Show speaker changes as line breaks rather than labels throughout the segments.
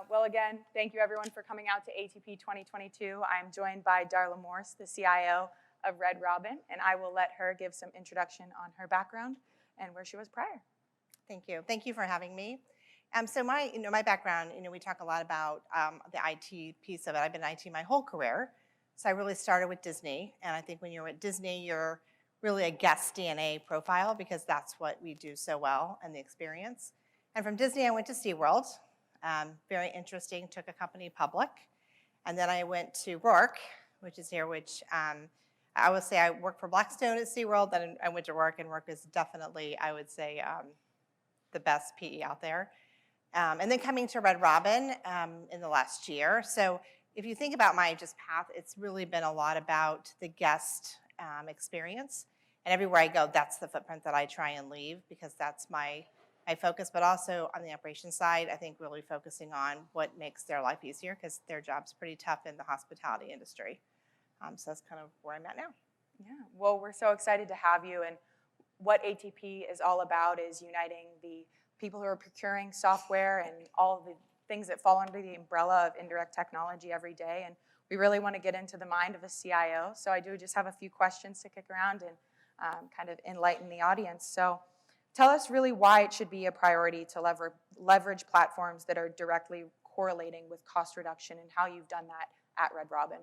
Well, again, thank you everyone for coming out to ATP 2022. I'm joined by Darla Morse, the CIO of Red Robin, and I will let her give some introduction on her background and where she was prior.
Thank you. Thank you for having me. So my background, we talk a lot about the IT piece of it. I've been in IT my whole career. So I really started with Disney, and I think when you're at Disney, you're really a guest DNA profile because that's what we do so well and the experience. And from Disney, I went to SeaWorld. Very interesting, took a company public. And then I went to Rourke, which is here, which I would say I worked for Blackstone at SeaWorld, then I went to Rourke, and Rourke is definitely, I would say, the best PE out there. And then coming to Red Robin in the last year. So if you think about my just path, it's really been a lot about the guest experience. And everywhere I go, that's the footprint that I try and leave because that's my focus, but also on the operations side, I think really focusing on what makes their life easier because their job's pretty tough in the hospitality industry. So that's kind of where I'm at now.
Yeah, well, we're so excited to have you. And what ATP is all about is uniting the people who are procuring software and all the things that fall under the umbrella of indirect technology every day. And we really want to get into the mind of a CIO. So I do just have a few questions to kick around and kind of enlighten the audience. So tell us really why it should be a priority to leverage platforms that are directly correlating with cost reduction and how you've done that at Red Robin.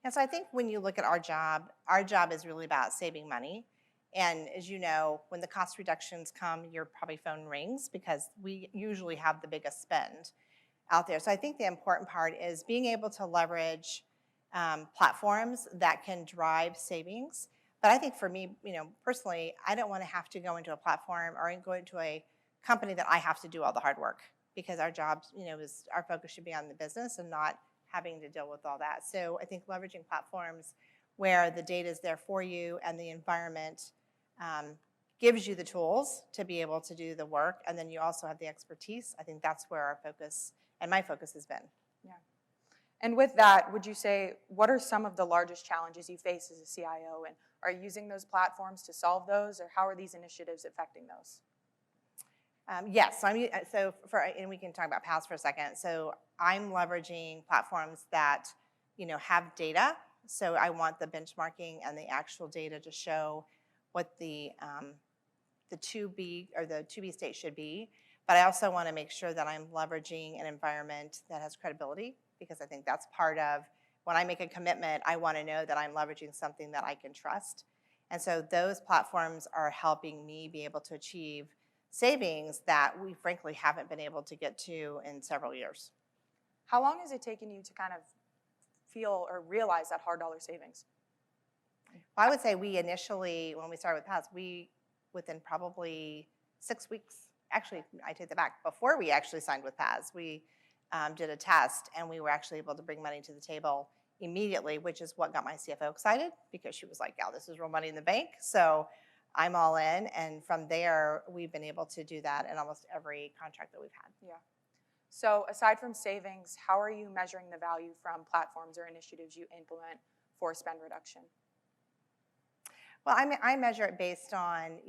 And so I think when you look at our job is really about saving money. And as you know, when the cost reductions come, your probably phone rings because we usually have the biggest spend out there. So I think the important part is being able to leverage platforms that can drive savings. But I think for me, personally, I don't want to have to go into a platform or go into a company that I have to do all the hard work because our job, is our focus should be on the business and not having to deal with all that. So I think leveraging platforms where the data is there for you and the environment gives you the tools to be able to do the work, and then you also have the expertise. I think that's where our focus and my focus has been.
Yeah. And with that, would you say, what are some of the largest challenges you face as a CIO, and are you using those platforms to solve those, or how are these initiatives affecting those?
Yes, and we can talk about PaaS for a second. So I'm leveraging platforms that, have data. So I want the benchmarking and the actual data to show what the to-be or the to-be state should be. But I also want to make sure that I'm leveraging an environment that has credibility because I think that's part of when I make a commitment, I want to know that I'm leveraging something that I can trust. And so those platforms are helping me be able to achieve savings that we frankly haven't been able to get to in several years.
How long has it taken you to kind of feel or realize that hard dollar savings?
Well, I would say we initially, when we started with PaaS, within probably 6 weeks, actually, I take that back, before we actually signed with PaaS, we did a test and we were actually able to bring money to the table immediately, which is what got my CFO excited because she was like, yeah, this is real money in the bank. So I'm all in, and from there, we've been able to do that in almost every contract that we've had.
Yeah. So aside from savings, how are you measuring the value from platforms or initiatives you implement for spend reduction?
Well, I measure it based on,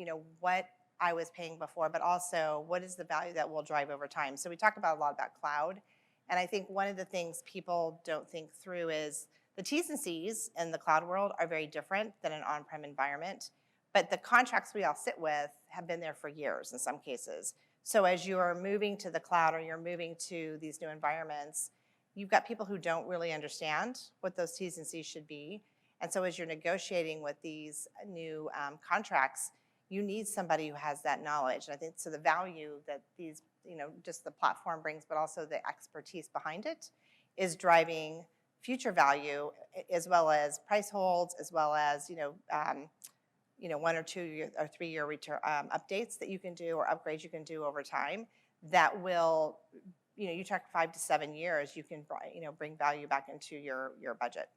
what I was paying before, but also what is the value that will drive over time. So we talk about a lot about cloud, and I think one of the things people don't think through is the T's and C's in the cloud world are very different than an on-prem environment. But the contracts we all sit with have been there for years in some cases. So as you are moving to the cloud or you're moving to these new environments, you've got people who don't really understand what those T's and C's should be. And so as you're negotiating with these new contracts, you need somebody who has that knowledge. And I think so the value that these, just the platform brings, but also the expertise behind it is driving future value as well as price holds, as well as, 1 or 2 or 3 year return updates that you can do or upgrades you can do over time that will, you talk 5 to 7 years, you can, bring value back into your budget.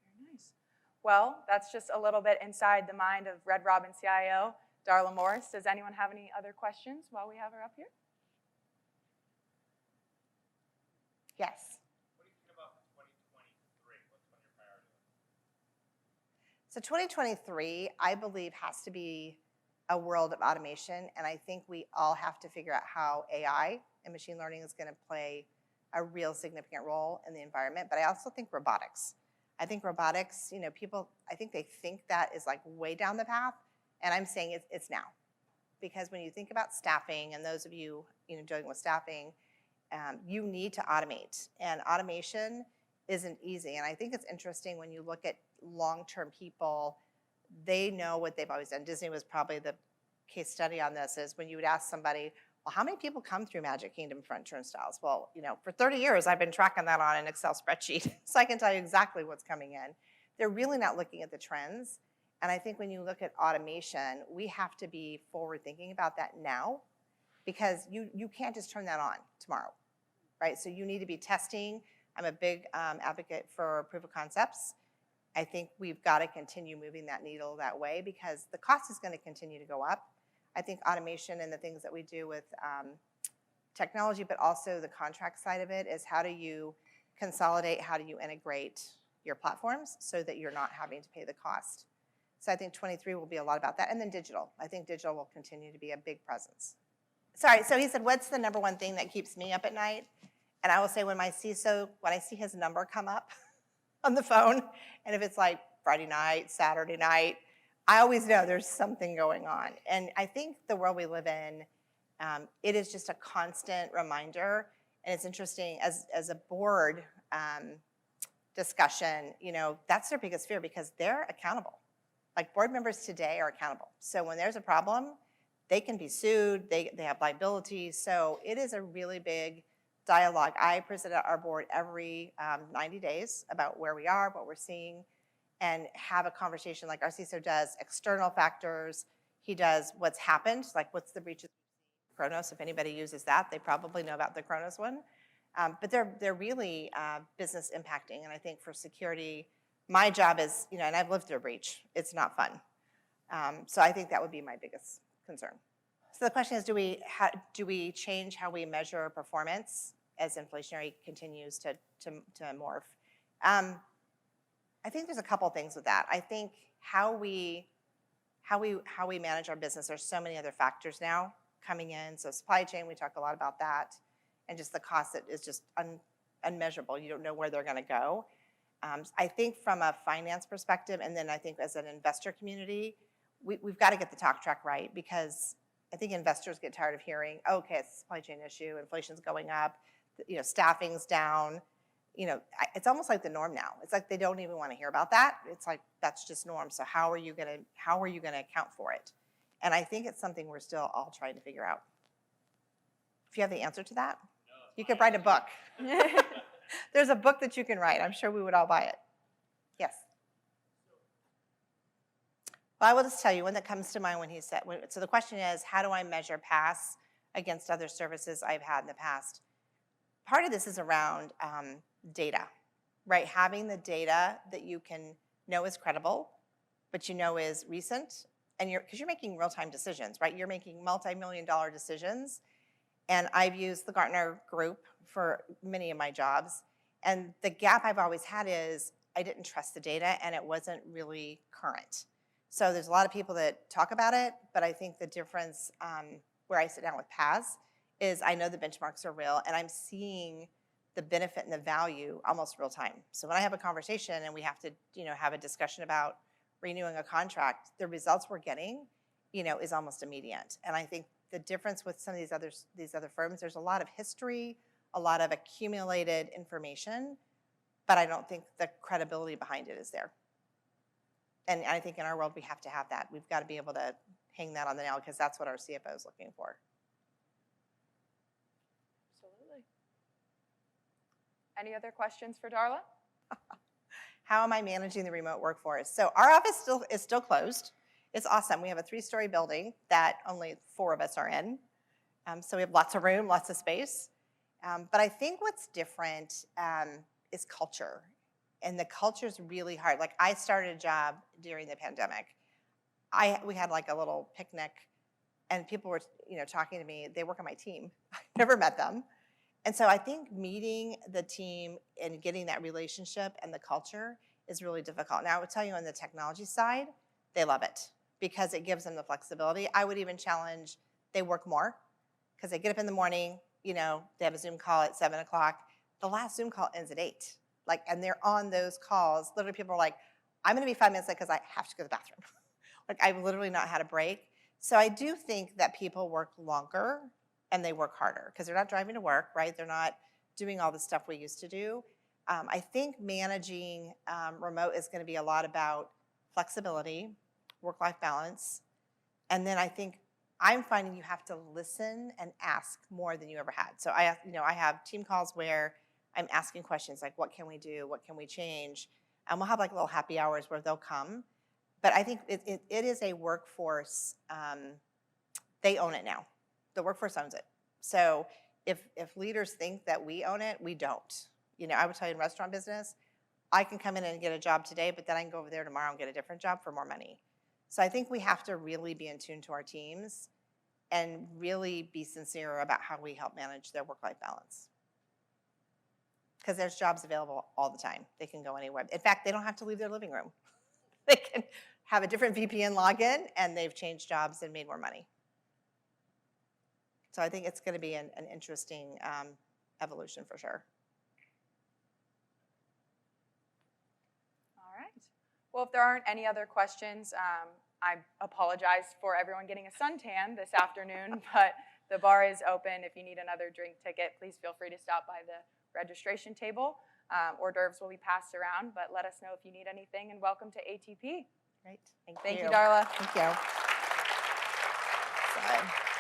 Very nice. Well, that's just a little bit inside the mind of Red Robin CIO, Darla Morse. Does anyone have any other questions while we have her up here?
Yes.
What do you think about 2023? What's one of your priorities?
So 2023, I believe, has to be a world of automation, and I think we all have to figure out how AI and machine learning is going to play a real significant role in the environment. But I also think robotics. I think robotics, people, I think they think that is like way down the path, and I'm saying it's now. Because when you think about staffing, and those of you, dealing with staffing, you need to automate, and automation isn't easy. And I think it's interesting when you look at long-term people, they know what they've always done. Disney was probably the case study on this, is when you would ask somebody, well, how many people come through Magic Kingdom front turnstiles? Well, for 30 years, I've been tracking that on an Excel spreadsheet, so I can tell you exactly what's coming in. They're really not looking at the trends. And I think when you look at automation, we have to be forward thinking about that now, because you can't just turn that on tomorrow, right? So you need to be testing. I'm a big advocate for proof of concepts. I think we've got to continue moving that needle that way, because the cost is going to continue to go up. I think automation and the things that we do with technology, but also the contract side of it, is how do you consolidate, how do you integrate your platforms so that you're not having to pay the cost. So I think 23 will be a lot about that. And then digital. I think digital will continue to be a big presence. Sorry, so he said, what's the number one thing that keeps me up at night? And I will say, when I see his number come up on the phone, and if it's like Friday night, Saturday night, I always know there's something going on. And I think the world we live in, it is just a constant reminder. And it's interesting, as a board discussion, that's their biggest fear, because they're accountable. Like, board members today are accountable. So when there's a problem, they can be sued, they have liability. So it is a really big dialogue. I present at our board every 90 days about where we are, what we're seeing, and have a conversation like our CISO does, external factors. He does what's happened, like what's the breaches. Kronos, if anybody uses that, they probably know about the Kronos one. But they're really business impacting. And I think for security, my job is, and I've lived through a breach. It's not fun. So I think that would be my biggest concern. So the question is, do we change how we measure performance as inflationary continues to morph? I think there's a couple things with that. I think how we manage our business, there's so many other factors now coming in. So supply chain, we talk a lot about that, and just the cost that is just unmeasurable. You don't know where they're going to go. I think from a finance perspective, and then I think as an investor community, we've got to get the talk track right, because I think investors get tired of hearing, oh, okay, it's a supply chain issue, inflation's going up, staffing's down. It's almost like the norm now. It's like they don't even want to hear about that. It's like that's just norm. So how are you gonna account for it? And I think it's something we're still all trying to figure out. If you have the answer to that, you could write a book. There's a book that you can write. I'm sure we would all buy it. Yes. Well, I will just tell you one that comes to mind when he said, so the question is, how do I measure pass against other services I've had in the past? Part of this is around data, right? Having the data that you can know is credible, but is recent, and because you're making real-time decisions, right? You're making multi-million-dollar decisions. And I've used the Gartner group for many of my jobs. And the gap I've always had is I didn't trust the data, and it wasn't really current. So there's a lot of people that talk about it, but I think the difference where I sit down with PAS is I know the benchmarks are real, and I'm seeing the benefit and the value almost real time. So when I have a conversation and we have to have a discussion about renewing a contract, the results we're getting is almost immediate. And I think the difference with some of these other firms, there's a lot of history, a lot of accumulated information, but I don't think the credibility behind it is there. And I think in our world we have to have that. We've got to be able to hang that on the nail, because that's what our CFO is looking for.
Absolutely. Any other questions for Darla?
How am I managing the remote workforce? So our office is still closed. It's awesome. We have a 3-story building that only 4 of us are in. So we have lots of room, lots of space. But I think what's different is culture. And the culture is really hard. Like, I started a job during the pandemic. We had like a little picnic, and people were talking to me. They work on my team. I never met them. And so I think meeting the team and getting that relationship and the culture is really difficult. Now, I would tell you on the technology side, they love it. because it gives them the flexibility. I would even challenge they work more because they get up in the morning, you know, they have a Zoom call at 7 o'clock. The last Zoom call ends at 8. Like, and they're on those calls. Literally, people are like, I'm going to be 5 minutes late because I have to go to the bathroom. Like, I've literally not had a break. So I do think that people work longer and they work harder because they're not driving to work, right? They're not doing all the stuff we used to do. I think managing remote is going to be a lot about flexibility, work-life balance, and then I think I'm finding you have to listen and ask more than you ever had. So I have team calls where I'm asking questions like, what can we do? What can we change? And we'll have like little happy hours where they'll come. But I think it is a workforce, they own it now. The workforce owns it. So if leaders think that we own it, we don't. You know, I would tell you in restaurant business, I can come in and get a job today, but then I can go over there tomorrow and get a different job for more money. So I think we have to really be in tune to our teams and really be sincere about how we help manage their work-life balance. Because there's jobs available all the time. They can go anywhere. In fact, they don't have to leave their living room. They can have a different VPN login, and they've changed jobs and made more money. So I think it's going to be an interesting evolution for sure.
All right. Well, if there aren't any other questions, I apologize for everyone getting a suntan this afternoon, but the bar is open. If you need another drink ticket, please feel free to stop by the registration table. Hors d'oeuvres will be passed around, but let us know if you need anything, and welcome to ATP.
Great.
Thank you, Darla.
Thank you. Sorry.